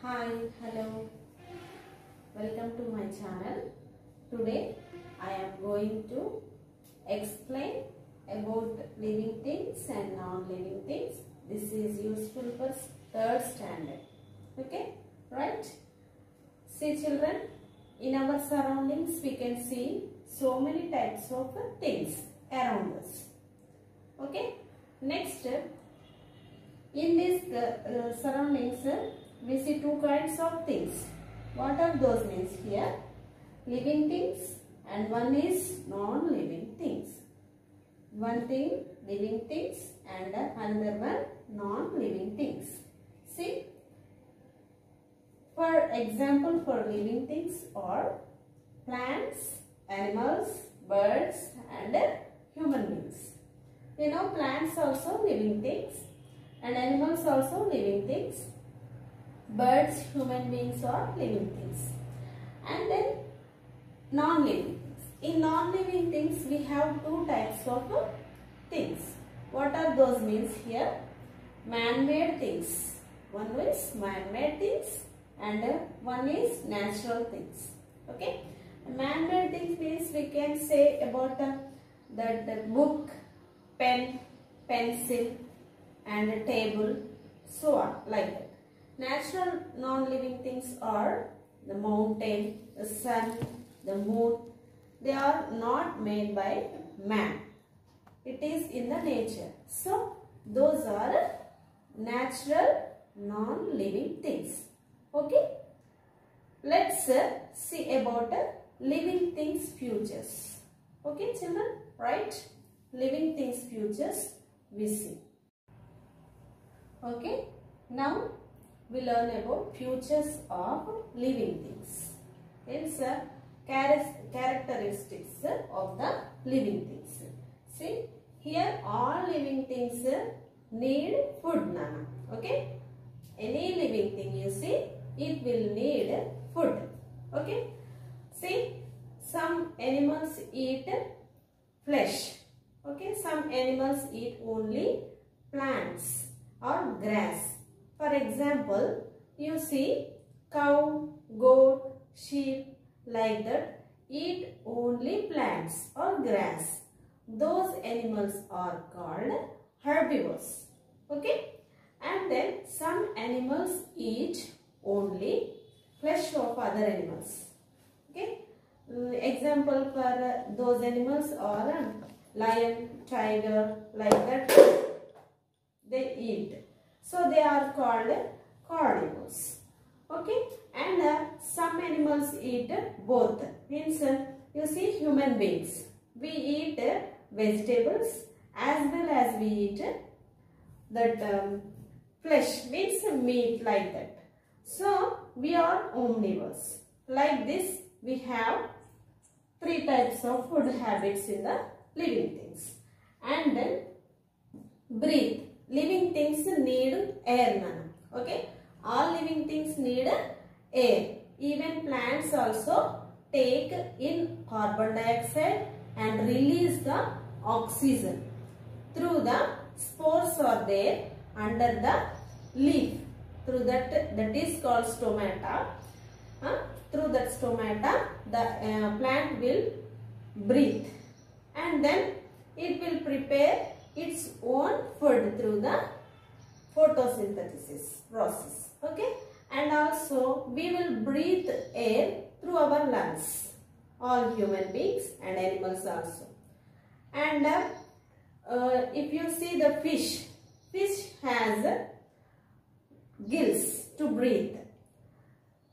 Hi, hello, welcome to my channel. Today I am going to explain about living things and non-living things. This is useful for 3rd standard. Okay, right? See children, in our surroundings we can see so many types of things around us. Okay, next in these surroundings we see two kinds of things. What are those means here? Living things and one is non-living things. One thing living things and another one non-living things. See, for example, for living things are plants, animals, birds and human beings. You know, plants also living things and animals also living things. Birds, human beings are living things. And then non-living things. In non-living things we have two types of things. What are those means here? Man-made things. One is man-made things and one is natural things. Okay. Man-made things means we can say about the book, pen, pencil and a table, so on, like that. Natural non-living things are the mountain, the sun, the moon. They are not made by man. It is in the nature. So, those are natural non-living things. Okay. Let's see about living things futures. Okay children, right? Living things futures we see. Okay. Now, we learn about futures of living things. It's characteristics of the living things. See, here all living things need food, Nana. Okay? Any living thing you see, it will need food. Okay? See, some animals eat flesh. Okay? Some animals eat only plants or grass. For example, you see cow, goat, sheep like that eat only plants or grass. Those animals are called herbivores. Okay? And then some animals eat only flesh of other animals. Okay? Example for those animals are lion, tiger, like that they eat. So they are called carnivores. Okay, and some animals eat both. Means you see human beings. We eat vegetables as well as we eat that flesh, means meat, like that. So we are omnivores. Like this we have three types of food habits in the living things. And then breathe. Living things need air, Nana. Okay. All living things need air. Even plants also take in carbon dioxide and release the oxygen through the spores are there under the leaf. Through that is called stomata. Through that stomata the plant will breathe and then it will prepare its own food through the photosynthesis process. Okay, and also we will breathe air through our lungs, all human beings and animals also. And if you see the fish has gills to breathe.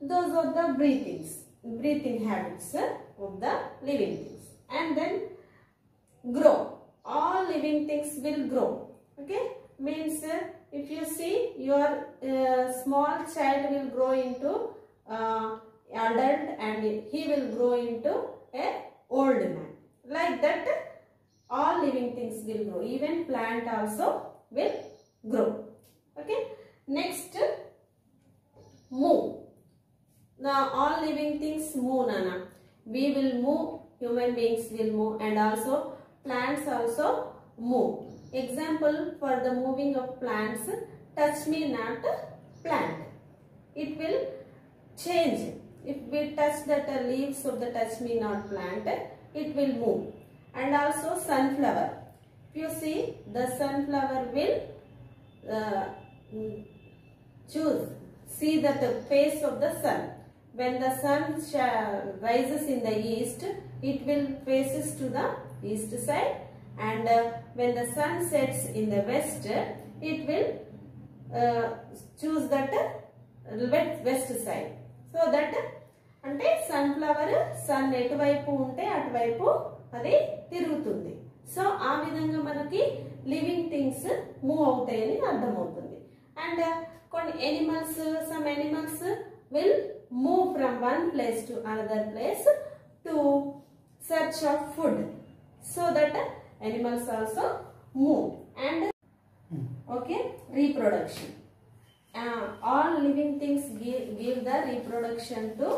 Those are the breathing habits of the living things. And then grow. All living things will grow. Okay, means if you see your small child will grow into adult and he will grow into a old man. Like that all living things will grow. Even plant also will grow. Okay, next move. Now all living things move, Nana. We will move, human beings will move, and also plants also move. Example for the moving of plants, touch me not plant. it will change. If we touch that leaves of the touch me not plant, it will move. And also sunflower. If you see, the sunflower will see that the face of the sun. When the sun rises in the east, it will faces to the east side, and when the sun sets in the west, it will choose that west side. So that అంటే sunflower sun ఎటువైపు ఉంటే అటువైపు అది తిరుగుతుంది. So ఆ విధంగా మనకి living things move అవుతాయని అర్థమవుతుంది. అండ్ కొన్ని animals, some animals will move from one place to another place to search of food. So that animals also move. And okay, reproduction. All living things give the reproduction to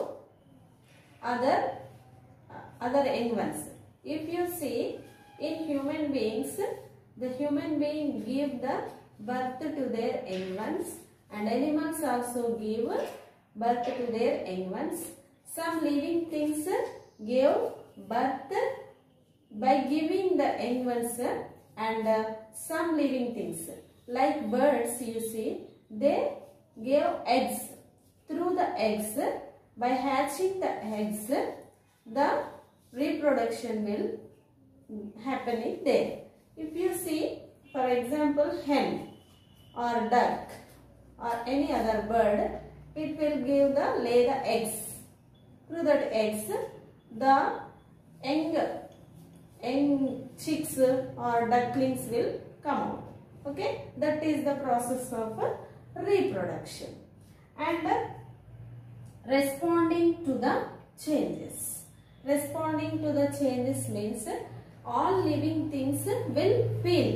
other young ones. If you see, in human beings, the human being give the birth to their young ones, and animals also give birth to their young ones. Some living things give birth by giving the young ones, and some living things like birds, you see, they give eggs. Through the eggs, by hatching the eggs, the reproduction will happen in there. If you see, for example, hen or duck or any other bird, it will lay the eggs. Through that eggs, the young chicks or ducklings will come out. Okay, that is the process of reproduction. And responding to the changes. Responding to the changes means all living things will feel.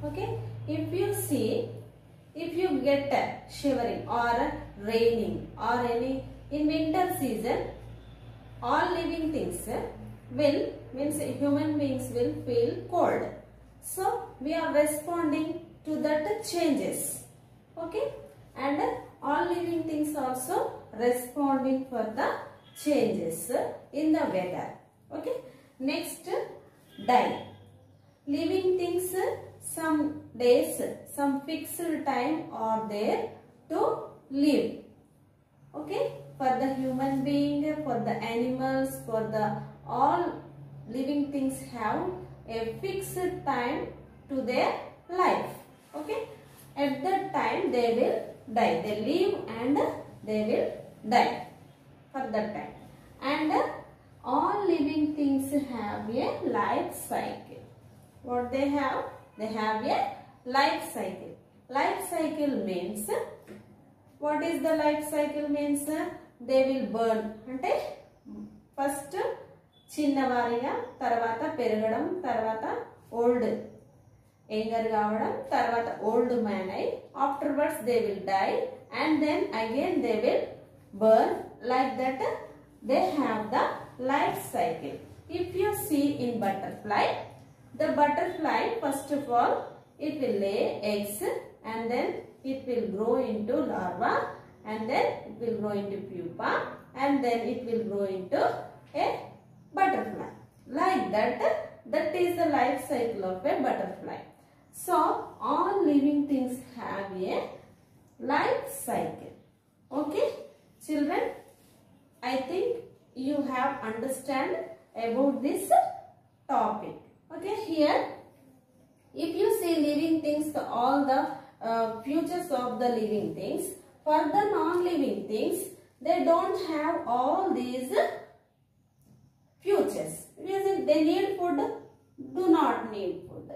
Okay, if you see, if you get shivering or raining or any in winter season, all living things will, means human beings will feel cold. So we are responding to that changes. Okay, and all living things also responding for the changes in the weather. Okay, next, die. Living things, some days, some fixed time are there to live. Okay, for the human being, for the animals, for the all living things have a fixed time to their life. Okay, at that time they will die. They live and they will die for that time. And all living things have a life cycle. What they have? They have a life cycle. Life cycle means, what is the life cycle means? They will burn. అంటే first చిన్నవారిగా, తర్వాత పెరగడం, తర్వాత old younger కావడం, తర్వాత old man అయి, afterwards they will die, and then again they will burn. Like that they have the life cycle. If you see in butterfly, the butterfly, first of all, it will lay eggs, and then it will grow into larva, and then it will grow into pupa, and then it will grow into a butterfly. Like that, that is the life cycle of a butterfly. So all living things have a life cycle. Okay, children, I think you have understand about this topic. Okay, here if you see living things, all the futures of the living things. For the non-living things, they don't have all these futures. They need food, do not need food.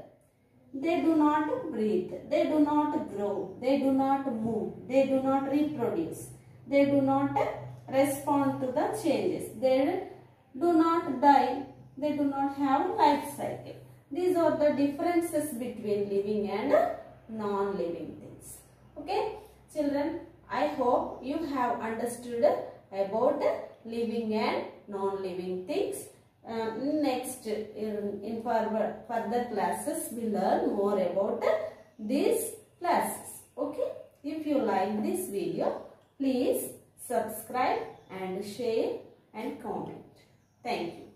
They do not breathe, they do not grow, they do not move, they do not reproduce, they do not respond to the changes, they do not die, they do not have life cycle. These are the differences between living and non-living things. Okay, children, I hope you have understood about living and non-living things. Next, in further classes, we learn more about these classes. Okay, if you like this video, Please subscribe and share and comment. Thank you.